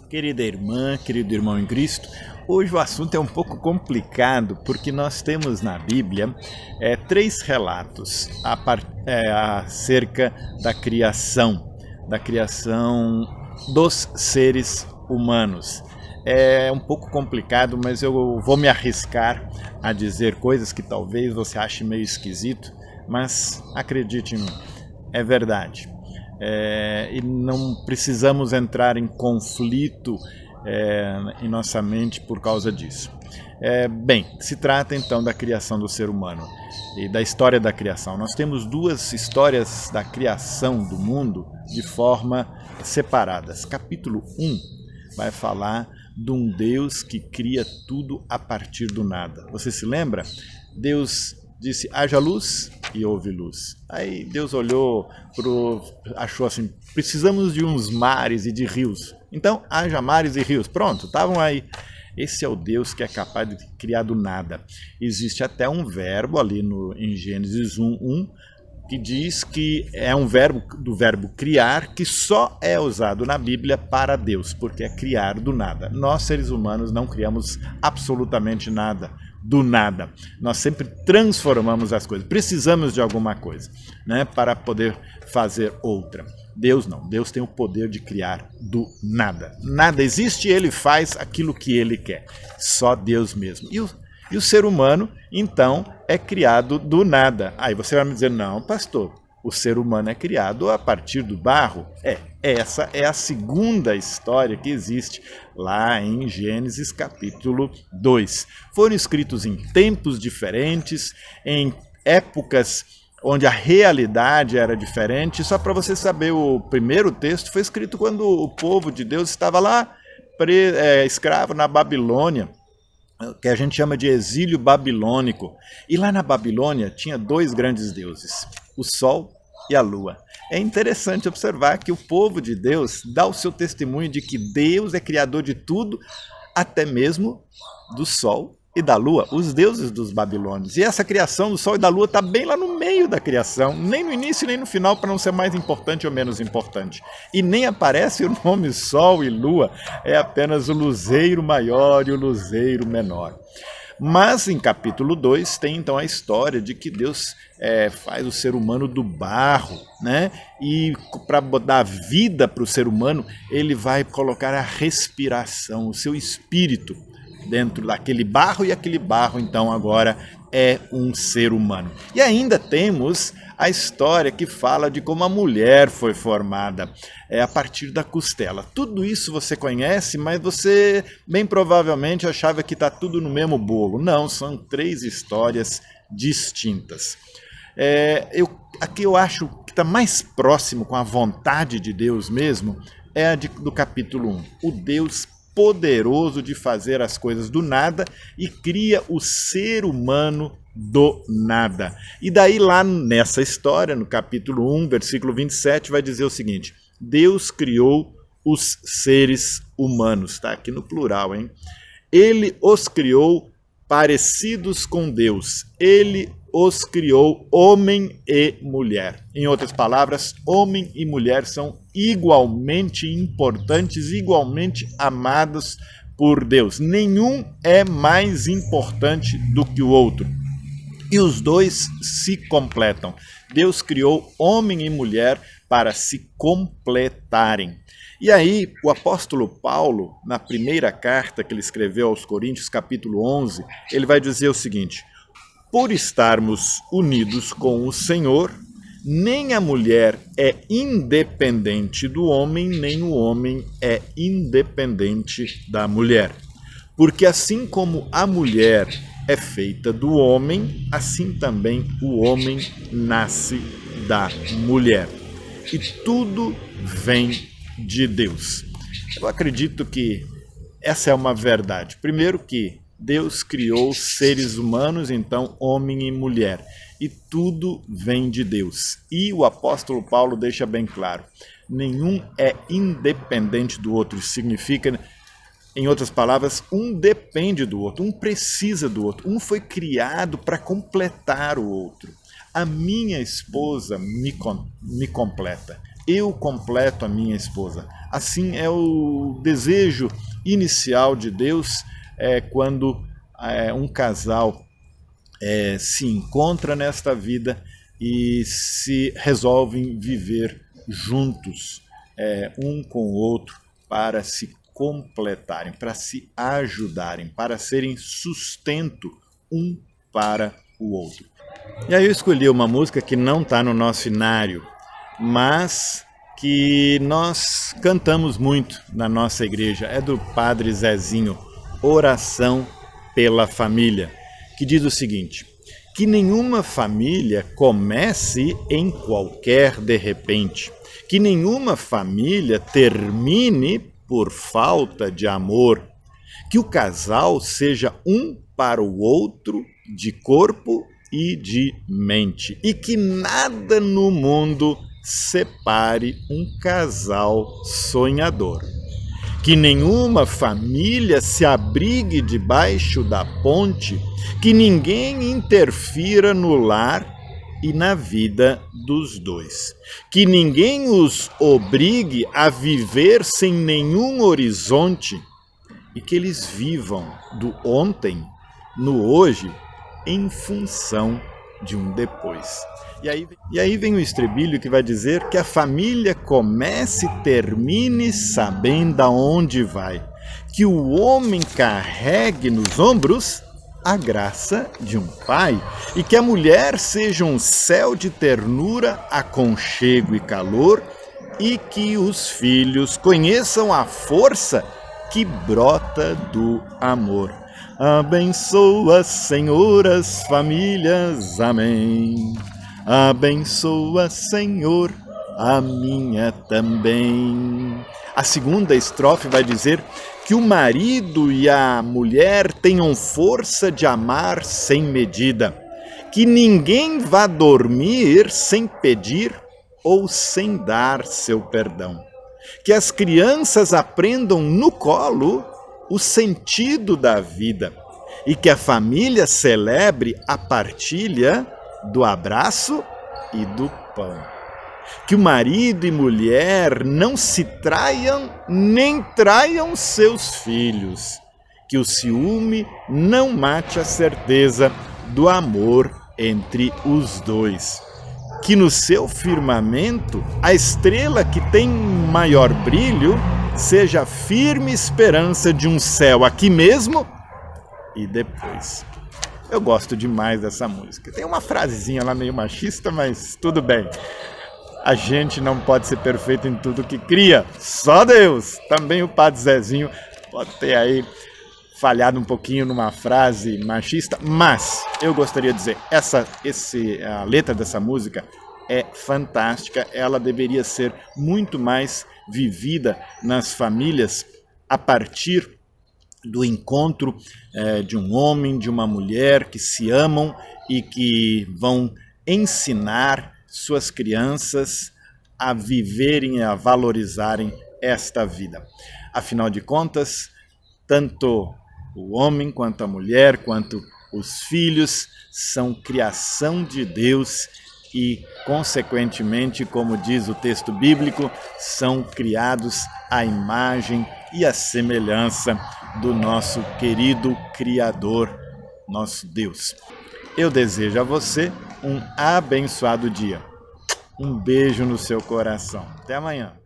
Querida irmã, querido irmão em Cristo, hoje o assunto é um pouco complicado porque nós temos na Bíblia três relatos acerca da criação dos seres humanos. É um pouco complicado, mas eu vou me arriscar a dizer coisas que talvez você ache meio esquisito, mas acredite em mim, é verdade. E não precisamos entrar em conflito em nossa mente por causa disso. Bem, se trata então da criação do ser humano e da história da criação. Nós temos duas histórias da criação do mundo de forma separadas. Capítulo 1 vai falar de um Deus que cria tudo a partir do nada. Você se lembra? Deus disse, haja luz, e houve luz. Aí Deus olhou, achou assim, precisamos de uns mares e de rios. Então, haja mares e rios. Pronto, estavam aí. Esse é o Deus que é capaz de criar do nada. Existe até um verbo ali em Gênesis 1:1, que diz que é um verbo do verbo criar, que só é usado na Bíblia para Deus, porque é criar do nada. Nós, seres humanos, não criamos absolutamente nada do nada. Nós sempre transformamos as coisas. Precisamos de alguma coisa, né, para poder fazer outra. Deus não. Deus tem o poder de criar do nada. Nada existe e ele faz aquilo que ele quer. Só Deus mesmo. E o ser humano, então, é criado do nada. Aí você vai me dizer, não, pastor, o ser humano é criado a partir do barro. Essa é a segunda história que existe lá em Gênesis capítulo 2. Foram escritos em tempos diferentes, em épocas onde a realidade era diferente. Só para você saber, o primeiro texto foi escrito quando o povo de Deus estava lá escravo na Babilônia, que a gente chama de exílio babilônico. E lá na Babilônia tinha dois grandes deuses, o Sol e a Lua. É interessante observar que o povo de Deus dá o seu testemunho de que Deus é criador de tudo, até mesmo do Sol e da Lua, os deuses dos babilônios. E essa criação do Sol e da Lua está bem lá no meio da criação, nem no início nem no final, para não ser mais importante ou menos importante. E nem aparece o nome Sol e Lua, é apenas o luzeiro maior e o luzeiro menor. Mas em capítulo 2 tem então a história de que Deus faz o ser humano do barro, né? E para dar vida para o ser humano, ele vai colocar a respiração, o seu espírito dentro daquele barro, e aquele barro então agora é um ser humano. E ainda temos a história que fala de como a mulher foi formada a partir da costela. Tudo isso você conhece, mas você bem provavelmente achava que está tudo no mesmo bolo. Não, são três histórias distintas. Aqui eu acho que está mais próximo com a vontade de Deus mesmo, é a do capítulo 1. O Deus poderoso de fazer as coisas do nada e cria o ser humano do nada. E daí lá nessa história, no capítulo 1, versículo 27, vai dizer o seguinte: Deus criou os seres humanos, está aqui no plural, hein? Ele os criou parecidos com Deus. Ele os criou homem e mulher. Em outras palavras, homem e mulher são igualmente importantes, igualmente amados por Deus. Nenhum é mais importante do que o outro. E os dois se completam. Deus criou homem e mulher para se completarem. E aí, o apóstolo Paulo, na primeira carta que ele escreveu aos Coríntios, capítulo 11, ele vai dizer o seguinte: por estarmos unidos com o Senhor, nem a mulher é independente do homem, nem o homem é independente da mulher. Porque assim como a mulher é feita do homem, assim também o homem nasce da mulher. E tudo vem de Deus. Eu acredito que essa é uma verdade. Primeiro que Deus criou seres humanos, então homem e mulher, e tudo vem de Deus. E o apóstolo Paulo deixa bem claro, nenhum é independente do outro. Isso significa, em outras palavras, um depende do outro, um precisa do outro, um foi criado para completar o outro. A minha esposa me completa. eu completo a minha esposa. Assim é o desejo inicial de Deus quando um casal se encontra nesta vida e se resolvem viver juntos, um com o outro, para se completarem, para se ajudarem, para serem sustento um para o outro. E aí eu escolhi uma música que não está no nosso cenário, mas que nós cantamos muito na nossa igreja. É do Padre Zezinho, Oração pela Família, que diz o seguinte: que nenhuma família comece em qualquer de repente, que nenhuma família termine por falta de amor, que o casal seja um para o outro de corpo e de mente, e que nada no mundo separe um casal sonhador. Que nenhuma família se abrigue debaixo da ponte, que ninguém interfira no lar e na vida dos dois. Que ninguém os obrigue a viver sem nenhum horizonte e que eles vivam do ontem no hoje em função de um depois. E aí vem o estribilho que vai dizer que a família comece e termine sabendo aonde vai. Que o homem carregue nos ombros a graça de um pai e que a mulher seja um céu de ternura, aconchego e calor e que os filhos conheçam a força que brota do amor. Abençoa, Senhor, as famílias. Amém. Abençoa, Senhor, a minha também. A segunda estrofe vai dizer que o marido e a mulher tenham força de amar sem medida, que ninguém vá dormir sem pedir ou sem dar seu perdão, que as crianças aprendam no colo o sentido da vida e que a família celebre a partilha do abraço e do pão. Que o marido e mulher não se traiam nem traiam seus filhos. Que o ciúme não mate a certeza do amor entre os dois. Que no seu firmamento a estrela que tem maior brilho seja a firme esperança de um céu aqui mesmo e depois. Eu gosto demais dessa música. Tem uma frasezinha lá meio machista, mas tudo bem. A gente não pode ser perfeito em tudo que cria, só Deus. Também o Padre Zezinho pode ter aí falhado um pouquinho numa frase machista, mas eu gostaria de dizer, a letra dessa música é fantástica, ela deveria ser muito mais vivida nas famílias a partir do encontro de um homem, de uma mulher que se amam e que vão ensinar suas crianças a viverem e a valorizarem esta vida. Afinal de contas, tanto o homem quanto a mulher, quanto os filhos, são criação de Deus e, consequentemente, como diz o texto bíblico, são criados à imagem e à semelhança do nosso querido Criador, nosso Deus. Eu desejo a você um abençoado dia. Um beijo no seu coração. Até amanhã.